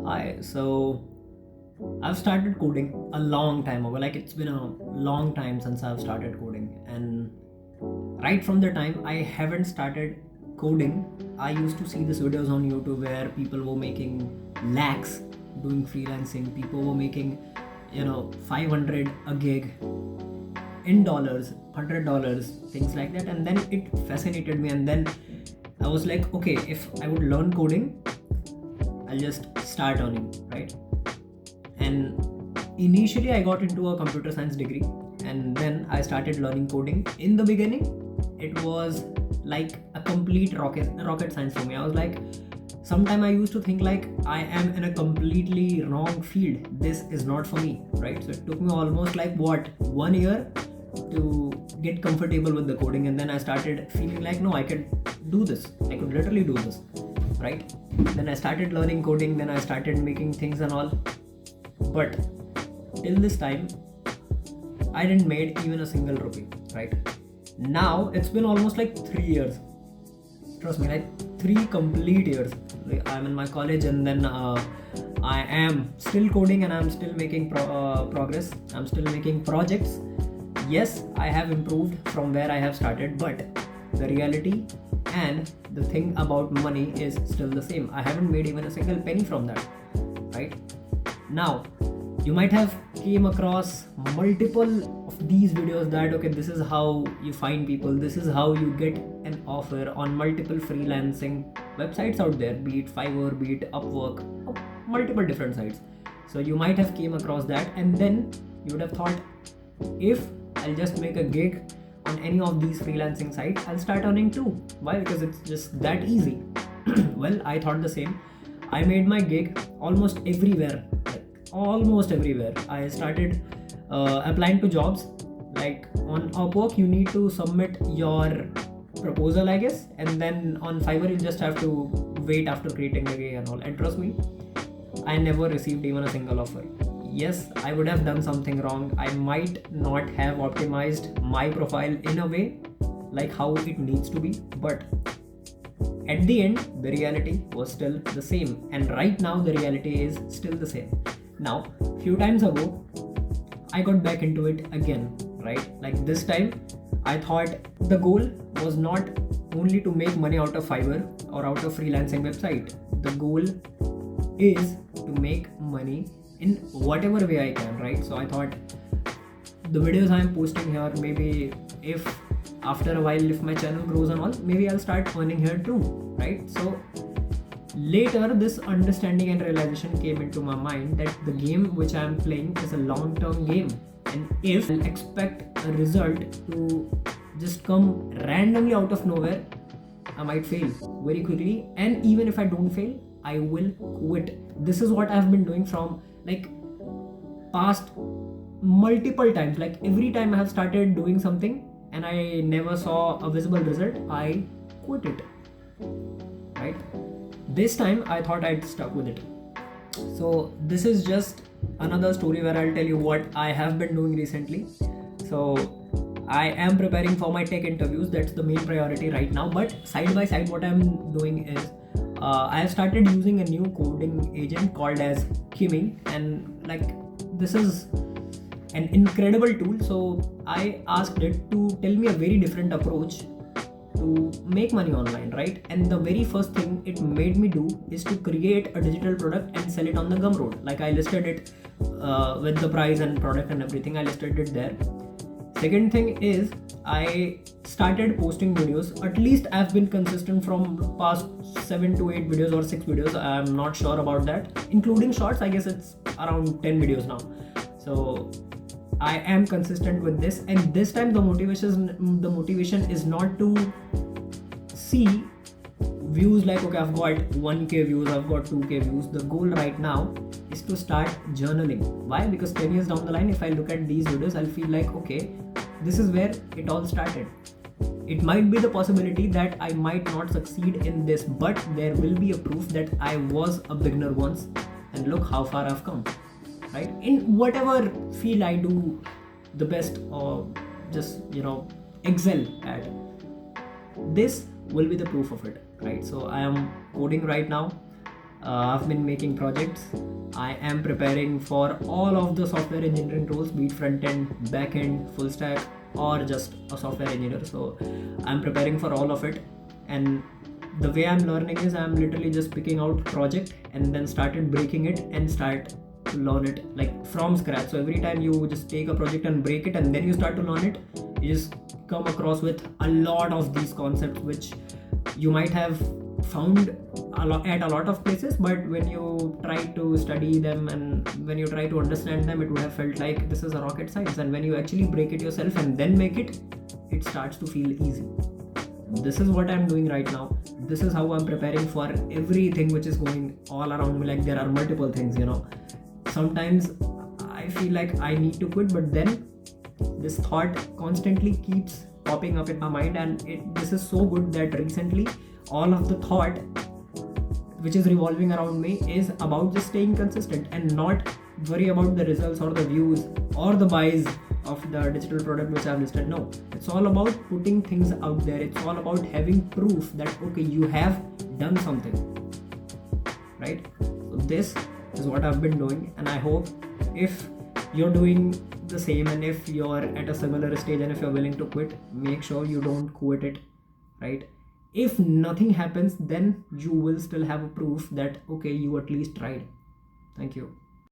Hi, so I've started coding a long time ago. Like it's been a long time since I've started coding, and right from the time I haven't started coding, I used to see these videos on YouTube where people were making lakhs doing freelancing. People were making, 500 a gig in dollars, $100, things like that, and then it fascinated me. And then I was like, okay, if I would learn coding, I'll just start earning, right? And initially I got into a computer science degree, and then I started learning coding. In the beginning it was like a complete rocket science for me. I was like, sometime I used to think like I am in a completely wrong field, this is not for me, right? So it took me almost like 1 year to get comfortable with the coding, and then I started feeling like, no, I could do this, I could literally do this, right? Then I started learning coding, then I started making things and all. But till this time I didn't made even a single rupee, right? Now it's been almost like 3 years. Trust me, like 3 complete years. Like, I'm in my college, and then I am still coding, and I'm still making progress. I'm still making projects. Yes, I have improved from where I have started, but the reality and the thing about money is still the same. I haven't made even a single penny from that, right? Now you might have came across multiple of these videos that, okay, this is how you find people, this is how you get an offer on multiple freelancing websites out there, be it Fiverr, be it Upwork, multiple different sites. So you might have came across that, and then you would have thought, if I'll just make a gig on any of these freelancing sites, I'll start earning too. Why? Because it's just that easy. Well, I thought the same. I made my gig almost everywhere. I started applying to jobs. Like on Upwork, you need to submit your proposal, I guess, and then on Fiverr, you just have to wait after creating the gig and all. And trust me, I never received even a single offer. Yes, I would have done something wrong. I might not have optimized my profile in a way like how it needs to be, but at the end, the reality was still the same. And right now, the reality is still the same. Now, few times ago, I got back into it again, right? Like this time, I thought the goal was not only to make money out of Fiverr or out of freelancing website. The goal is to make money in whatever way I can, right? So I thought the videos I'm posting here, maybe if after a while, if my channel grows and all, maybe I'll start earning here too, right? So later this understanding and realization came into my mind that the game which I am playing is a long-term game, and if I expect a result to just come randomly out of nowhere, I might fail very quickly, and even if I don't fail, I will quit. This is what I've been doing from like past multiple times. Like every time I have started doing something and I never saw a visible result, I quit it, right? This time I thought I'd stuck with it. So this is just another story where I'll tell you what I have been doing recently. So I am preparing for my tech interviews. That's the main priority right now. But side by side, what I'm doing is I have started using a new coding agent called as Kimi, and like this is an incredible tool. So I asked it to tell me a very different approach to make money online, right? And the very first thing it made me do is to create a digital product and sell it on the Gumroad. Like I listed it with the price and product and everything. I listed it there. Second thing is I started posting videos. At least I've been consistent from past 7 to 8 videos or 6 videos. I'm not sure about that. Including shorts, I guess it's around 10 videos now. So I am consistent with this, and this time the motivation is not to see views like, okay, I've got 1k views, I've got 2k views. The goal right now is to start journaling. Why? Because 10 years down the line, if I look at these videos, I'll feel like, okay, this is where it all started. It might be the possibility that I might not succeed in this, but there will be a proof that I was a beginner once, and look how far I've come, right? In whatever field I do the best, or just excel at, this will be the proof of it, right? So I am coding right now. I've been making projects. I am preparing for all of the software engineering roles, be it front end, back end, full stack, or just a software engineer. So I'm preparing for all of it. And the way I'm learning is I'm literally just picking out project and then started breaking it and start to learn it like from scratch. So every time you just take a project and break it and then you start to learn it, you just come across with a lot of these concepts which you might have found at a lot of places, but when you try to study them and when you try to understand them, it would have felt like this is a rocket science. And when you actually break it yourself and then make it, it starts to feel easy. This is what I'm doing right now. This is how I'm preparing for everything which is going all around me. Like there are multiple things, sometimes I feel like I need to quit, but then this thought constantly keeps popping up in my mind, and this is so good that recently all of the thought which is revolving around me is about just staying consistent and not worry about the results or the views or the buys of the digital product which I've listed. No, it's all about putting things out there. It's all about having proof that okay, you have done something, right? So this is what I've been doing, and I hope if you're doing the same and if you're at a similar stage and if you're willing to quit, make sure you don't quit it, right? If nothing happens, then you will still have a proof that okay, you at least tried. Thank you.